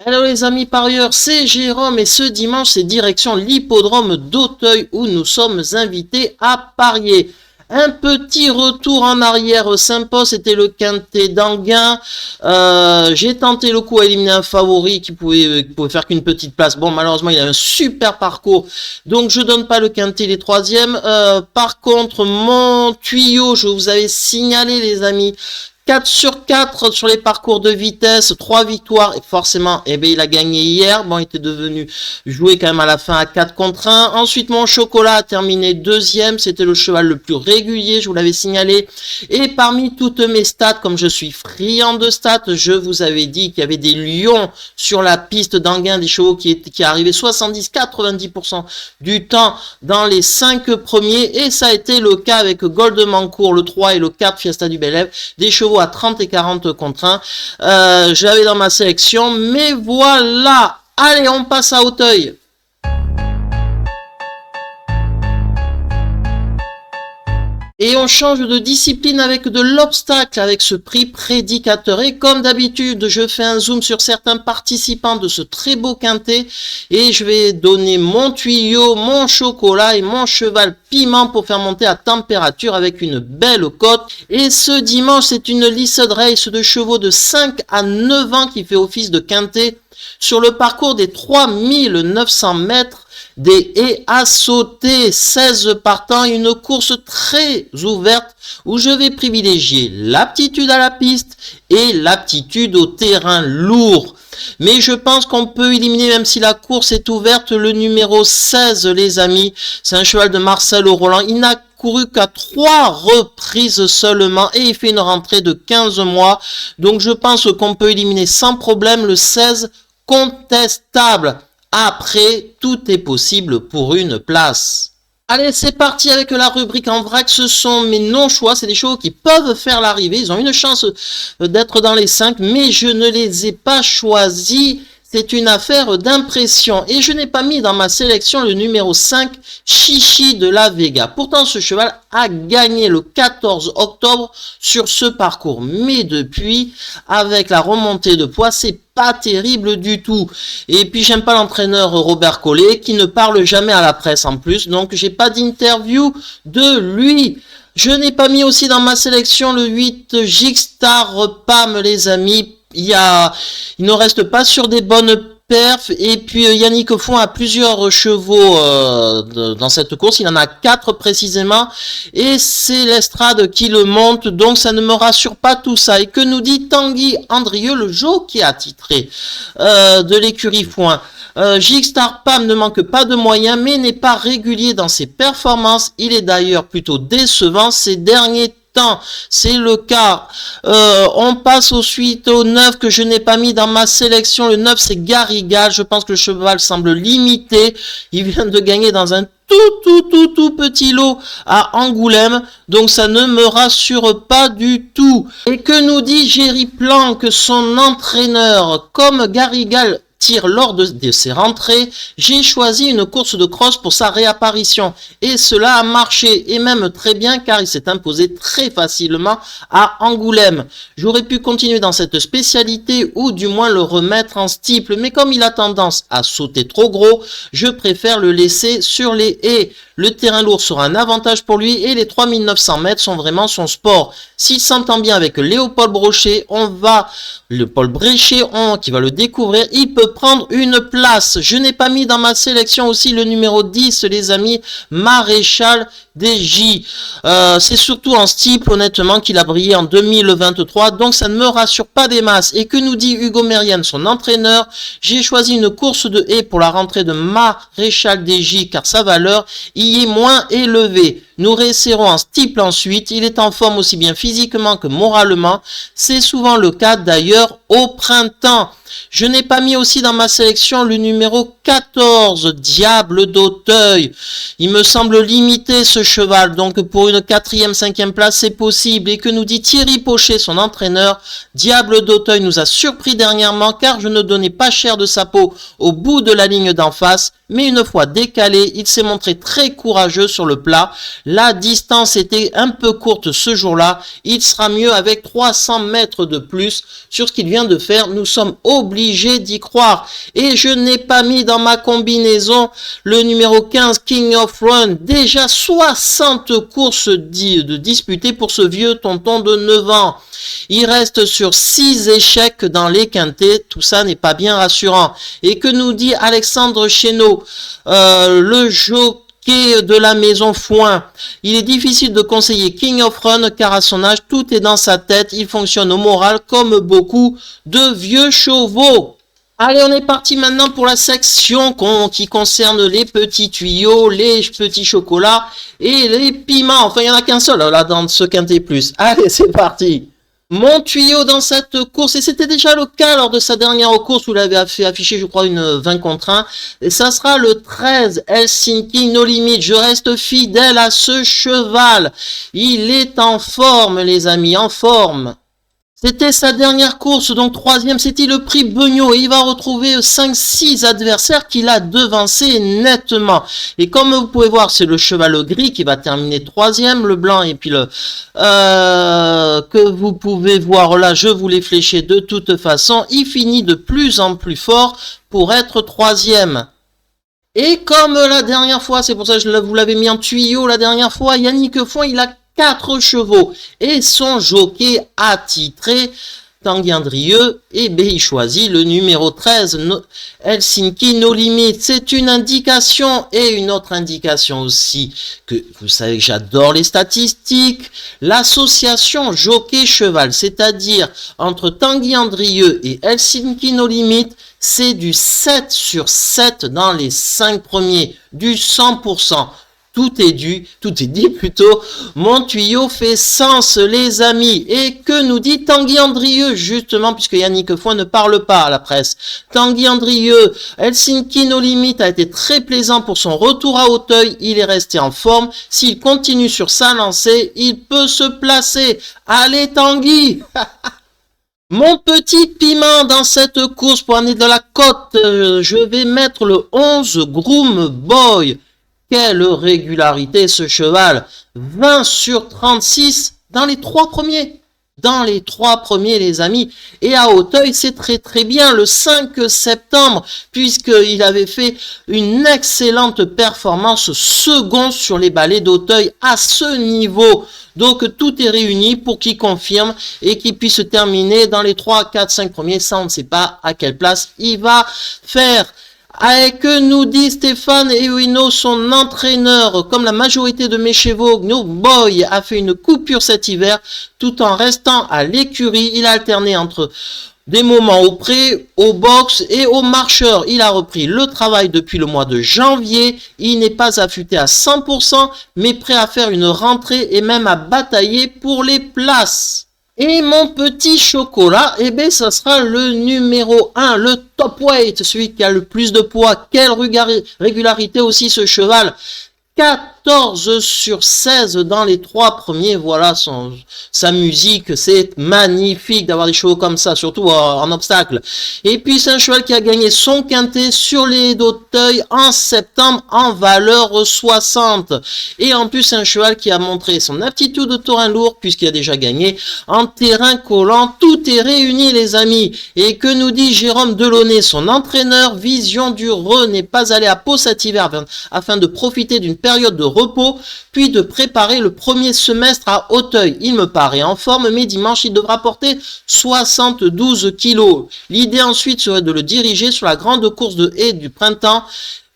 Hello les amis parieurs, c'est Jérôme et ce dimanche c'est direction l'hippodrome d'Auteuil où nous sommes invités à parier. Un petit retour en arrière sympa, c'était le quintet d'Anguin. J'ai tenté le coup à éliminer un favori qui pouvait faire qu'une petite place. Bon, malheureusement, il a un super parcours, donc je donne pas le quintet, les troisièmes. Par contre, mon tuyau, je vous avais signalé les amis, 4 sur 4 sur les parcours de vitesse, 3 victoires, et forcément, eh bien, il a gagné hier. Bon, il était devenu joué quand même à la fin à 4 contre 1. Ensuite, mon chocolat a terminé deuxième. C'était le cheval le plus régulier, je vous l'avais signalé. Et parmi toutes mes stats, comme je suis friand de stats, je vous avais dit qu'il y avait des lions sur la piste d'Anguin, des chevaux qui arrivaient 70-90% du temps dans les 5 premiers. Et ça a été le cas avec Goldemancourt, le 3 et le 4 Fiesta du Bel-Ève. Des chevaux à 30 et 40 contre 1. J'avais dans ma sélection, mais voilà. Allez, on passe à Auteuil. Et on change de discipline avec de l'obstacle, avec ce prix prédicateur. Et comme d'habitude, je fais un zoom sur certains participants de ce très beau quintet. Et je vais donner mon tuyau, mon chocolat et mon cheval piment pour faire monter à température avec une belle cote. Et ce dimanche, c'est une Listed Race de chevaux de 5 à 9 ans qui fait office de quintet sur le parcours des 3900 mètres. Des haies à sauter, 16 partants, une course très ouverte où je vais privilégier l'aptitude à la piste et l'aptitude au terrain lourd. Mais je pense qu'on peut éliminer, même si la course est ouverte, le numéro 16, les amis. C'est un cheval de Marcel Roland. Il n'a couru qu'à 3 reprises seulement et il fait une rentrée de 15 mois. Donc je pense qu'on peut éliminer sans problème le 16 contestable. Après, tout est possible pour une place. Allez, c'est parti avec la rubrique en vrac. Ce sont mes non-choix. C'est des chevaux qui peuvent faire l'arrivée. Ils ont une chance d'être dans les 5, mais je ne les ai pas choisis. C'est une affaire d'impression. Et je n'ai pas mis dans ma sélection le numéro 5, Chichi de la Vega. Pourtant, ce cheval a gagné le 14 octobre sur ce parcours. Mais depuis, avec la remontée de poids, c'est pas terrible du tout. Et puis, j'aime pas l'entraîneur Robert Collet qui ne parle jamais à la presse en plus. Donc, j'ai pas d'interview de lui. Je n'ai pas mis aussi dans ma sélection le 8, Gigstar Pam, les amis. Il ne reste pas sur des bonnes perfs. Et puis Yannick Font a plusieurs chevaux dans cette course. Il en a 4 précisément. Et c'est l'Estrade qui le monte. Donc ça ne me rassure pas tout ça. Et que nous dit Tanguy Andrieux, le jockey attitré de l'écurie Foin. Gigstar Pam ne manque pas de moyens, mais n'est pas régulier dans ses performances. Il est d'ailleurs plutôt décevant ces derniers temps. C'est le cas. On passe ensuite au 9 que je n'ai pas mis dans ma sélection. Le 9, c'est Garrigal. Je pense que le cheval semble limité. Il vient de gagner dans un tout petit lot à Angoulême. Donc ça ne me rassure pas du tout. Et que nous dit Jerry Planck, son entraîneur, comme Garrigal tire lors de ses rentrées, j'ai choisi une course de cross pour sa réapparition. Et cela a marché, et même très bien, car il s'est imposé très facilement à Angoulême. J'aurais pu continuer dans cette spécialité, ou du moins le remettre en steeple, mais comme il a tendance à sauter trop gros, je préfère le laisser sur les haies. Le terrain lourd sera un avantage pour lui, et les 3900 mètres sont vraiment son sport. S'il s'entend bien avec Léopold Brochet, Léopold Bréchet, qui va le découvrir, il peut prendre une place. Je n'ai pas mis dans ma sélection aussi le numéro 10, les amis, Maréchal des J. C'est surtout en steeple, honnêtement, qu'il a brillé en 2023, donc ça ne me rassure pas des masses. Et que nous dit Hugo Mérienne, son entraîneur? J'ai choisi une course de haies pour la rentrée de Maréchal des J, car sa valeur y est moins élevée. Nous réessaierons en steeple ensuite. Il est en forme aussi bien physiquement que moralement. C'est souvent le cas d'ailleurs au printemps. Je n'ai pas mis aussi dans ma sélection le numéro 14, Diable d'Auteuil. Il me semble limité ce cheval, donc pour une 4e, 5e place, c'est possible. Et que nous dit Thierry Pochet, son entraîneur? Diable d'Auteuil nous a surpris dernièrement car je ne donnais pas cher de sa peau au bout de la ligne d'en face. Mais une fois décalé, il s'est montré très courageux sur le plat. La distance était un peu courte ce jour-là. Il sera mieux avec 300 mètres de plus sur ce qu'il vient de faire. Nous sommes obligés d'y croire. Et je n'ai pas mis dans ma combinaison le numéro 15, King of Run. Déjà 60 courses de disputées pour ce vieux tonton de 9 ans. Il reste sur 6 échecs dans les quintés. Tout ça n'est pas bien rassurant. Et que nous dit Alexandre Chénaud, le jockey de la maison Foin? Il est difficile de conseiller King of Run car à son âge, tout est dans sa tête. Il fonctionne au moral comme beaucoup de vieux chevaux. Allez, on est parti maintenant pour la section qui concerne les petits tuyaux, les petits chocolats et les piments. Enfin, il n'y en a qu'un seul là dans ce quintet plus. Allez, c'est parti. Mon tuyau dans cette course, et c'était déjà le cas lors de sa dernière course où il avait fait afficher, je crois, une 20 contre 1. Et ça sera le 13, Helsinki No Limit. Je reste fidèle à ce cheval. Il est en forme, les amis, en forme. C'était sa dernière course, donc troisième, c'était le prix Beugnot. Et il va retrouver 5-6 adversaires qu'il a devancé nettement. Et comme vous pouvez voir, c'est le cheval gris qui va terminer troisième, le blanc et puis le que vous pouvez voir là, je vous l'ai fléché de toute façon. Il finit de plus en plus fort pour être troisième. Et comme la dernière fois, c'est pour ça que je vous l'avais mis en tuyau la dernière fois, Yannick Foin, il a 4 chevaux et son jockey attitré Tanguy Andrieux, et il choisit le numéro 13, Helsinki No Limit. C'est une indication et une autre indication aussi que vous savez que j'adore les statistiques. L'association jockey-cheval, c'est-à-dire entre Tanguy Andrieux et Helsinki No Limit, c'est du 7 sur 7 dans les 5 premiers, du 100%. Tout est dit plutôt. Mon tuyau fait sens, les amis. Et que nous dit Tanguy Andrieux, justement, puisque Yannick Foin ne parle pas à la presse. Tanguy Andrieux, Helsinki No Limit a été très plaisant pour son retour à Auteuil. Il est resté en forme. S'il continue sur sa lancée, il peut se placer. Allez Tanguy! Mon petit piment dans cette course pour amener de la cote, je vais mettre le 11 Groom Boy. Quelle régularité ce cheval, 20 sur 36 dans les 3 premiers. Dans les 3 premiers, les amis. Et à Auteuil, c'est très très bien, le 5 septembre, puisqu'il avait fait une excellente performance second sur les balais d'Auteuil à ce niveau. Donc tout est réuni pour qu'il confirme et qu'il puisse terminer dans les 3, 4, 5 premiers. Ça, on ne sait pas à quelle place il va faire. Et que nous dit Stéphane Ewino, son entraîneur, comme la majorité de mes chevaux, No Boy a fait une coupure cet hiver, tout en restant à l'écurie. Il a alterné entre des moments au pré, au box et au marcheur. Il a repris le travail depuis le mois de janvier. Il n'est pas affûté à 100%, mais prêt à faire une rentrée et même à batailler pour les places. Et mon petit chocolat, eh bien, ça sera le numéro 1, le top weight, celui qui a le plus de poids. Quelle régularité aussi ce cheval. 14 sur 16 dans les 3 premiers. Voilà sa musique. C'est magnifique d'avoir des chevaux comme ça, surtout en obstacle. Et puis c'est un cheval qui a gagné son quintet sur les d'Auteuil en septembre en valeur 60. Et en plus c'est un cheval qui a montré son aptitude de terrain lourd puisqu'il a déjà gagné en terrain collant. Tout est réuni les amis. Et que nous dit Jérôme Delaunay, son entraîneur? Vision du Re n'est pas allé à Pau cet hiver afin de profiter d'une période de repos, puis de préparer le premier semestre à Auteuil. Il me paraît en forme, mais dimanche, il devra porter 72 kilos. L'idée ensuite serait de le diriger sur la grande course de haies du printemps,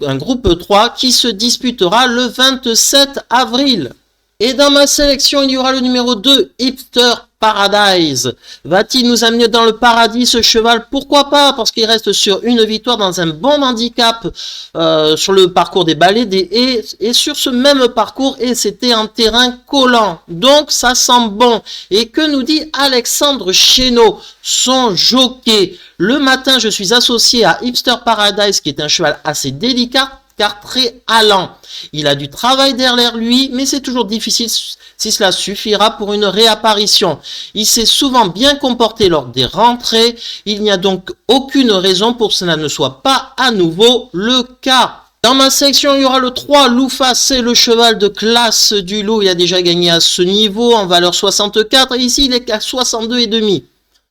un groupe 3 qui se disputera le 27 avril. Et dans ma sélection, il y aura le numéro 2, Hipster Paradise. Va-t-il nous amener dans le paradis ce cheval? Pourquoi pas? Parce qu'il reste sur une victoire dans un bon handicap sur le parcours des balais des haies et sur ce même parcours et c'était en terrain collant. Donc ça sent bon. Et que nous dit Alexandre Chénaud, son jockey? Le matin, je suis associé à Hipster Paradise qui est un cheval assez délicat car très allant. Il a du travail derrière lui, mais c'est toujours difficile si cela suffira pour une réapparition. Il s'est souvent bien comporté lors des rentrées. Il n'y a donc aucune raison pour que cela ne soit pas à nouveau le cas. Dans ma sélection, il y aura le 3, Loufa, c'est le cheval de classe du lot. Il a déjà gagné à ce niveau en valeur 64. Et ici, il est à 62,5.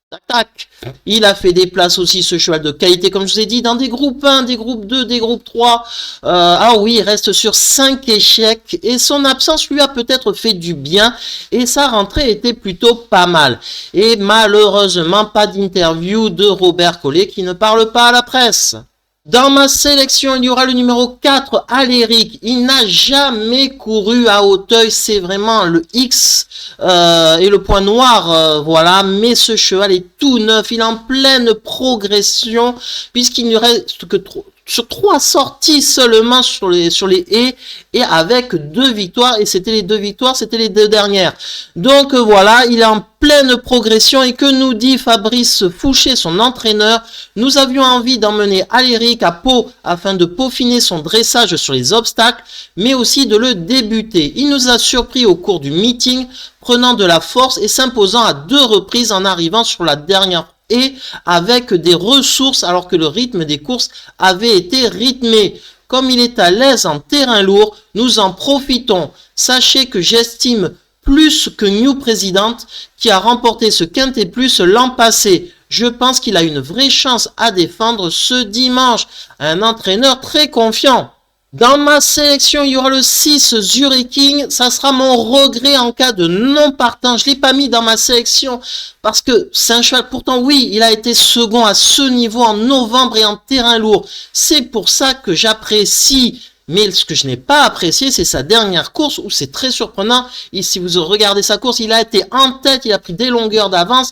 Tac, tac. Il a fait des places aussi, ce cheval de qualité, comme je vous ai dit, dans des groupes 1, des groupes 2, des groupes 3. Ah oui, il reste sur 5 échecs. Et son absence lui a peut-être fait du bien. Et sa rentrée était plutôt pas mal. Et malheureusement, pas d'interview de Robert Collet qui ne parle pas à la presse. Dans ma sélection, il y aura le numéro 4, Aléric. Il n'a jamais couru à Auteuil, c'est vraiment le X et le point noir, voilà. Mais ce cheval est tout neuf, il est en pleine progression, puisqu'il ne reste que sur 3 sorties seulement sur les haies et avec 2 victoires, et c'était les 2 victoires, c'était les 2 dernières. Donc voilà, il est en pleine progression. Et que nous dit Fabrice Fouché, son entraîneur? Nous avions envie d'emmener Aléric à Pau afin de peaufiner son dressage sur les obstacles, mais aussi de le débuter. Il nous a surpris au cours du meeting, prenant de la force et s'imposant à 2 reprises en arrivant sur la dernière et avec des ressources alors que le rythme des courses avait été rythmé. Comme il est à l'aise en terrain lourd, nous en profitons. Sachez que j'estime plus que New President qui a remporté ce Quintet Plus l'an passé. Je pense qu'il a une vraie chance à défendre ce dimanche. Un entraîneur très confiant. Dans ma sélection, il y aura le 6, Zurich King. Ça sera mon regret en cas de non partant. Je ne l'ai pas mis dans ma sélection parce que c'est un cheval. Pourtant, oui, il a été second à ce niveau en novembre et en terrain lourd. C'est pour ça que j'apprécie. Mais ce que je n'ai pas apprécié, c'est sa dernière course où c'est très surprenant. Et si vous regardez sa course, il a été en tête, il a pris des longueurs d'avance.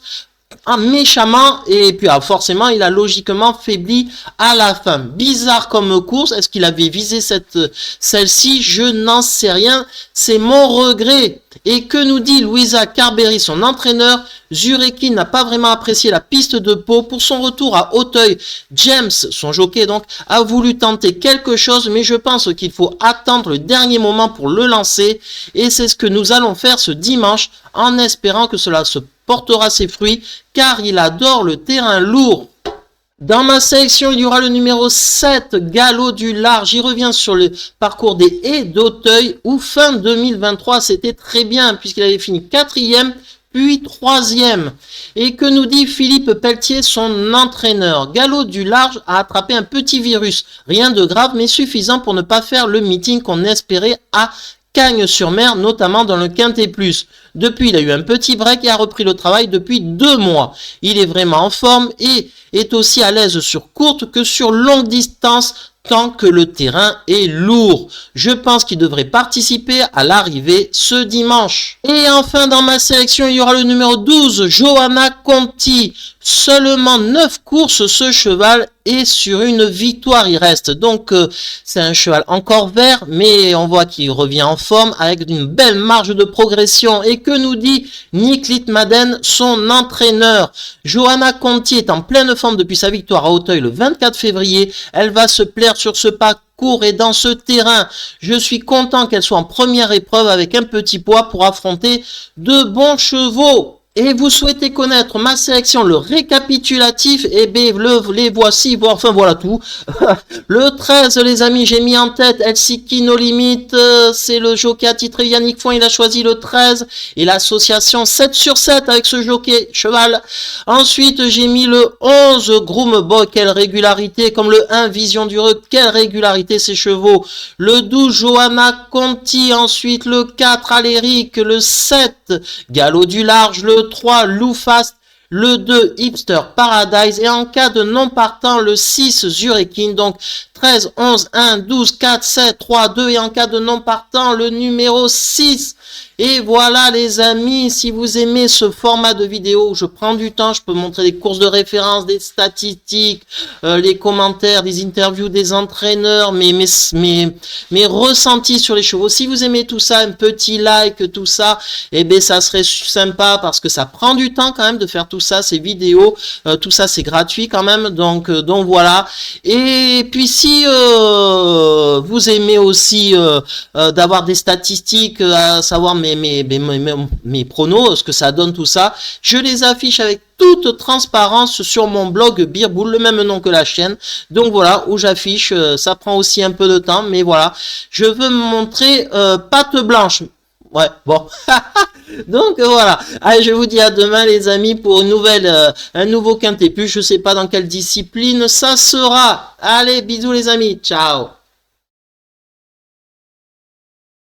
Méchamment, et puis forcément il a logiquement faibli à la fin. Bizarre comme course. Est-ce qu'il avait visé celle-ci? Je n'en sais rien, c'est mon regret. Et que nous dit Louisa Carberry, son entraîneur? Zureki n'a pas vraiment apprécié la piste de Pau. Pour son retour à Auteuil, James, son jockey donc, a voulu tenter quelque chose, mais je pense qu'il faut attendre le dernier moment pour le lancer, et c'est ce que nous allons faire ce dimanche en espérant que cela se portera ses fruits, car il adore le terrain lourd. Dans ma sélection, il y aura le numéro 7, Galop du Large. J'y reviens sur le parcours des haies d'Auteuil, où fin 2023, c'était très bien, puisqu'il avait fini 4e, puis 3e. Et que nous dit Philippe Pelletier, son entraîneur? Galop du Large a attrapé un petit virus. Rien de grave, mais suffisant pour ne pas faire le meeting qu'on espérait à Cagnes-sur-Mer, notamment dans le Quintet Plus. Depuis, il a eu un petit break et a repris le travail depuis 2 mois. Il est vraiment en forme et est aussi à l'aise sur courte que sur longue distance tant que le terrain est lourd. Je pense qu'il devrait participer à l'arrivée ce dimanche. Et enfin, dans ma sélection, il y aura le numéro 12, Johanna Conti. Seulement 9 courses, ce cheval, et sur une victoire il reste. Donc c'est un cheval encore vert, mais on voit qu'il revient en forme avec une belle marge de progression. Et que nous dit Nick Littmaden, son entraîneur? Johanna Conti est en pleine forme depuis sa victoire à Auteuil le 24 février. Elle va se plaire sur ce parcours et dans ce terrain. Je suis content qu'elle soit en première épreuve avec un petit poids pour affronter de bons chevaux. Et vous souhaitez connaître ma sélection, le récapitulatif, et bien les voici, enfin voilà tout. Le 13, les amis, j'ai mis en tête Helsinki No Limit, c'est le jockey attitré Yannick Foin, il a choisi le 13, et l'association 7 sur 7 avec ce jockey cheval. Ensuite, j'ai mis le 11, Groom Boy, quelle régularité, comme le 1, Vision du Rec, quelle régularité ces chevaux. Le 12, Johanna Conti, ensuite le 4, Aléric, le 7, Galop du Large, le 3, Lou Fast, le 2, Hipster Paradise, et en cas de non partant, le 6, Zurekin, donc 13, 11, 1, 12, 4, 7, 3, 2, et en cas de non partant, le numéro 6. Et voilà les amis, si vous aimez ce format de vidéo où je prends du temps, je peux montrer des courses de référence, des statistiques, les commentaires, des interviews des entraîneurs, mes ressentis sur les chevaux. Si vous aimez tout ça, un petit like, tout ça, eh bien ça serait sympa parce que ça prend du temps quand même de faire tout ça, ces vidéos, tout ça c'est gratuit quand même, donc voilà. Et puis si Si vous aimez aussi d'avoir des statistiques, à savoir mes pronos, ce que ça donne tout ça, je les affiche avec toute transparence sur mon blog Beerbull, le même nom que la chaîne. Donc voilà, où j'affiche, ça prend aussi un peu de temps, mais voilà, je veux me montrer patte blanche. Ouais, bon. Donc voilà. Allez, je vous dis à demain les amis pour une nouvelle, un nouveau quintet plus. Je sais pas dans quelle discipline ça sera. Allez, bisous les amis. Ciao.